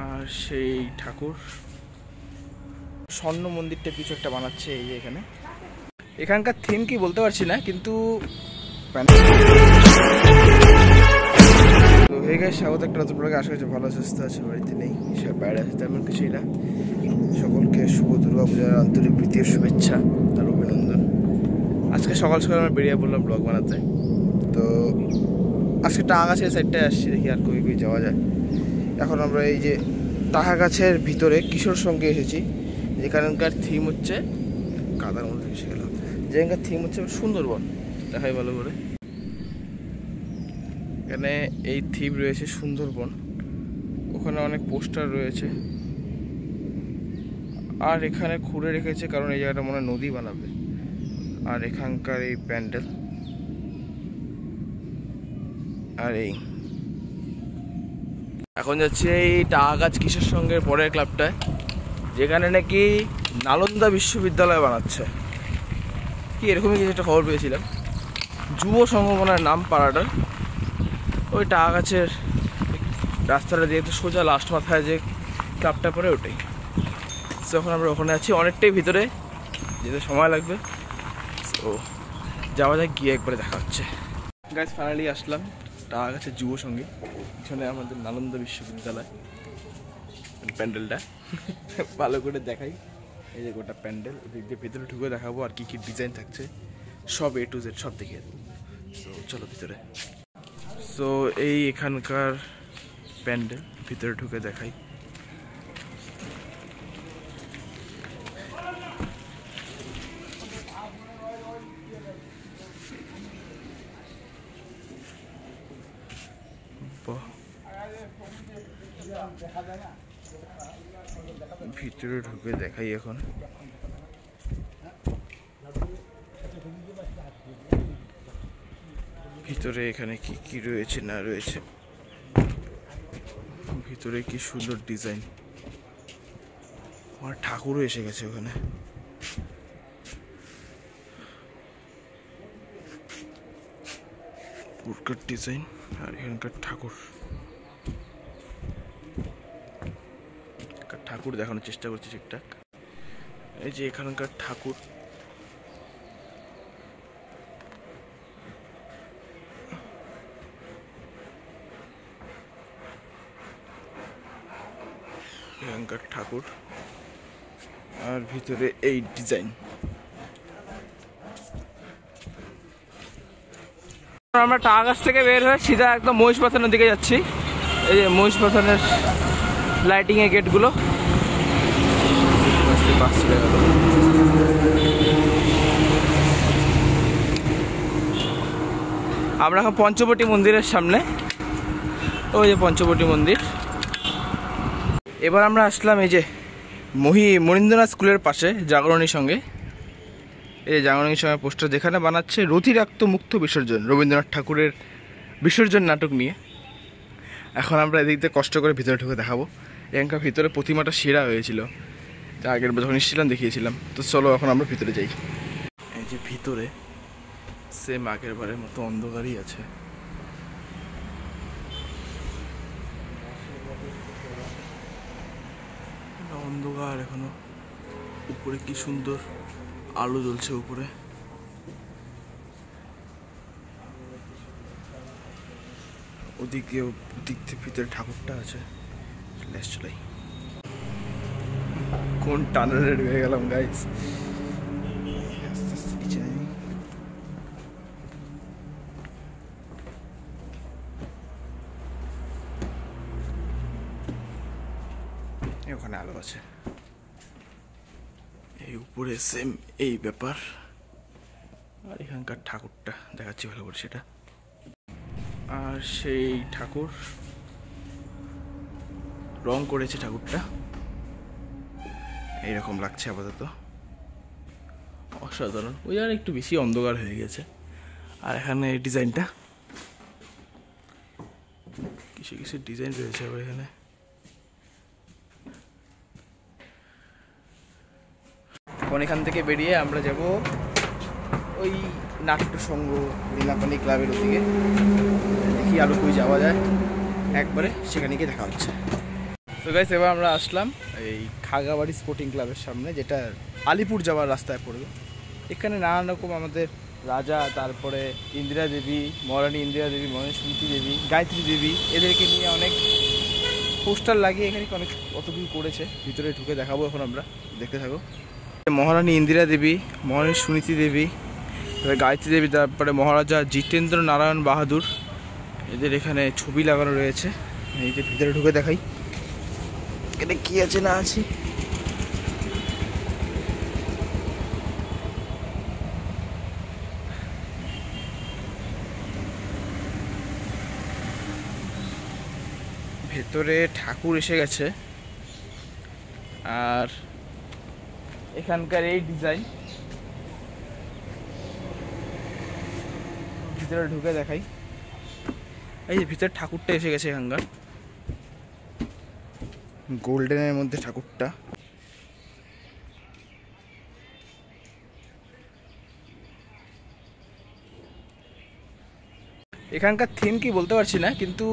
আর সেই ঠাকুর স্বর্ণ মন্দিরটা কিছু একটা বানাচ্ছে এই যে এখানে। এখানকার থিম কি বলতে পারছি না, কিন্তু তো হে গাইস, স্বাগত একটা নতুন ব্লগে। আশা করছি ভালো সুস্থ আছে, বাড়িতে নেই, সব বাইরে আছে, তেমন কিছুই না। সকলকে শুভ দুর্গা পূজার আন্তরিক প্রীতির শুভেচ্ছা আর অভিনন্দন। আজকে সকাল সকাল আমরা বেরিয়ে পড়লাম ব্লগ বানাতে। তো আজকে টাহা গাছের সাইডটায় আসছি, দেখি আর কই কই যাওয়া যায়। এখন আমরা এই যে টাহা গাছের ভিতরে কিশোর সঙ্গে এসেছি, যেখানকার থিম হচ্ছে কাদার মধ্যে এসে গেলাম, যেখানকার থিম হচ্ছে সুন্দরবন। দেখাই ভালো করে, এখানে এই থিম রয়েছে সুন্দরবন, ওখানে অনেক পোস্টার রয়েছে। আর এখানে খুঁড়ে রেখেছে কারণ এই জায়গাটা মনে হয় নদী বানাবে। আর এখানকার এই প্যান্ডেল, আর এই এখন যাচ্ছে এই টাহা গাছ কিশোর সঙ্গের পরের ক্লাবটায়, যেখানে নাকি নালন্দা বিশ্ববিদ্যালয় বানাচ্ছে কি এরকমই কিছু একটা খবর পেয়েছিলাম। যুব সংগমনের নাম পাড়াটার, ওই টাহা গাছের রাস্তাটা দিয়ে তো সোজা লাস্ট মাথায় যে ক্লাবটা পড়ে ওটাই। তো এখন আমরা ওখানে আছি, অনেকটাই ভিতরে, যেতে সময় লাগবে। তো যাওয়া যাক, গিয়ে একবারে দেখা হচ্ছে। গাইস ফাইনালি আসলাম টাহা গাছের যুব সঙ্গে, পিছনে আমাদের নালন্দা বিশ্ববিদ্যালয় প্যান্ডেলটা ভালো করে দেখাই। এই যে গোটা প্যান্ডেল, ওদিক দিয়ে ভিতরে ঢুকে দেখাবো আর কি কি ডিজাইন থাকছে, সব A to Z সব দেখিয়ে দেবো। তো চলো ভিতরে। সো এই এখানকার প্যান্ডেল, ভিতরে ঢুকে দেখাই। ভিতরে ঢুকে দেখাই এখন। ভিতরে এখানে কি কি রয়েছে না রয়েছে, ভিতরে কি সুন্দর ডিজাইন। আমার ঠাকুরও এসে গেছে ওখানে। পুরকার ডিজাইন আর এখানকার ঠাকুর। ঠাকুর দেখানোর চেষ্টা করছি ঠিকঠাক। এই যে এখানকার ঠাকুর, এখানকার ঠাকুর আর ভিতরে এই ডিজাইন। আমরা টাহা গাছ থেকে বের হয়ে সিধা একদম মহিষপাথানের দিকে যাচ্ছি। এই যে মহিষপাথানের লাইটিং এর গেটগুলো। আমরা এখন পঞ্চবটি মন্দিরের সামনে, ওই যে পঞ্চবটি মন্দির। এবার আমরা আসলাম এই যে মনীন্দ্রনাথ স্কুলের পাশে জাগরণীর সঙ্গে। এই যে জাগরণীর সঙ্গে পোস্টার, যেখানে বানাচ্ছে রথিরাক্ত মুক্ত বিসর্জন, রবীন্দ্রনাথ ঠাকুরের বিসর্জন নাটক নিয়ে। এখন আমরা এদিক দিয়ে কষ্ট করে ভিতরে ঢুকে দেখাবো। এখানকার ভিতরে প্রতিমাটা সেরা হয়েছিল, আগের বার যখন এসেছিলাম দেখিয়েছিলাম। তো চলো এখন আমরা ভিতরে যাই। এই যে ভিতরে সেম আগের বারের মতো অন্ধকারই আছে। অন্ধকার এখনো, উপরে কি সুন্দর আলো জ্বলছে উপরে। ওদিকে ভিতরে ঠাকুরটা আছে। লেস চলাই, কোন টানেলে ঢুকে গেলাম গাইস। ওখানে আলো আছে, এই উপরে সেম এই ব্যাপার। আর এখানকার ঠাকুরটা দেখাচ্ছি ভালো করে সেটা। আর সেই ঠাকুর রং করেছে ঠাকুরটা, এইরকম লাগছে আপাতত, অসাধারণ। ওই আর একটু বেশি অন্ধকার হয়ে গেছে। আর এখানে এই ডিজাইনটা, কিছু কিছু ডিজাইন রয়েছে আবার এখানে। এখন এখান থেকে বেরিয়ে আমরা যাব ওই নাট্যসংঘ নীলাপানি ক্লাবের ওদিকে, দেখি আরো কই যাওয়া যায়। একবারে সেখানে গিয়ে দেখা হচ্ছে। তো গাইস এবার আমরা আসলাম এই খাগাবাড়ি স্পোর্টিং ক্লাবের সামনে, যেটা আলিপুর যাওয়ার রাস্তায় পড়বে। এখানে নানান রকম আমাদের রাজা, তারপরে ইন্দিরা দেবী, মহারানী ইন্দিরা দেবী, মহারানী সুনীতি দেবী, গায়ত্রী দেবী, এদেরকে নিয়ে অনেক পোস্টার লাগিয়ে এখানে অনেক কত কিছু করেছে। ভিতরে ঢুকে দেখাবো এখন, আমরা দেখতে থাকো। মহারানী ইন্দিরা দেবী, মহারানী সুনীতি দেবী, গায়ত্রী দেবী, তারপরে মহারাজা জিতেন্দ্র নারায়ণ বাহাদুর, এদের এখানে ছবি লাগানো রয়েছে। এই যে ভিতরে ঢুকে দেখাই এখানে কি আছে না আছে। ভেতরে ঠাকুর এসে গেছে, আর এখানকার এই ডিজাইন ভিতরে ঢুকে দেখাই। এই যে ভিতরে ঠাকুরটা এসে গেছে, এখানকার গোল্ডেনের মধ্যে ঠাকুরটা। এখানকার থিম কি বলতে পারছি না, কিন্তু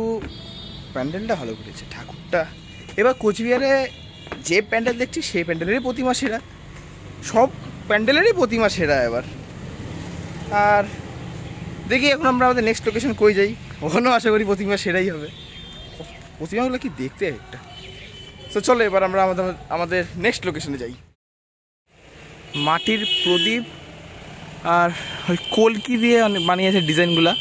প্যান্ডেলটা ভালো করেছে, ঠাকুরটা। এবার কোচবিহারে যে প্যান্ডেল দেখছি সেই প্যান্ডেলেরই প্রতিমা সেরা, সব প্যান্ডেলেরই প্রতিমা সেরা এবার। আর দেখি এখন আমরা আমাদের নেক্সট লোকেশন কই যাই, ওখানেও আশা করি প্রতিমা সেরাই হবে। প্রতিমাগুলো কি দেখতে একটা। তো চলো এবার আমরা আমাদের নেক্সট লোকেশনে যাই। মাটির প্রদীপ আর ওই কলকি দিয়ে বানিয়েছে ডিজাইনগুলা,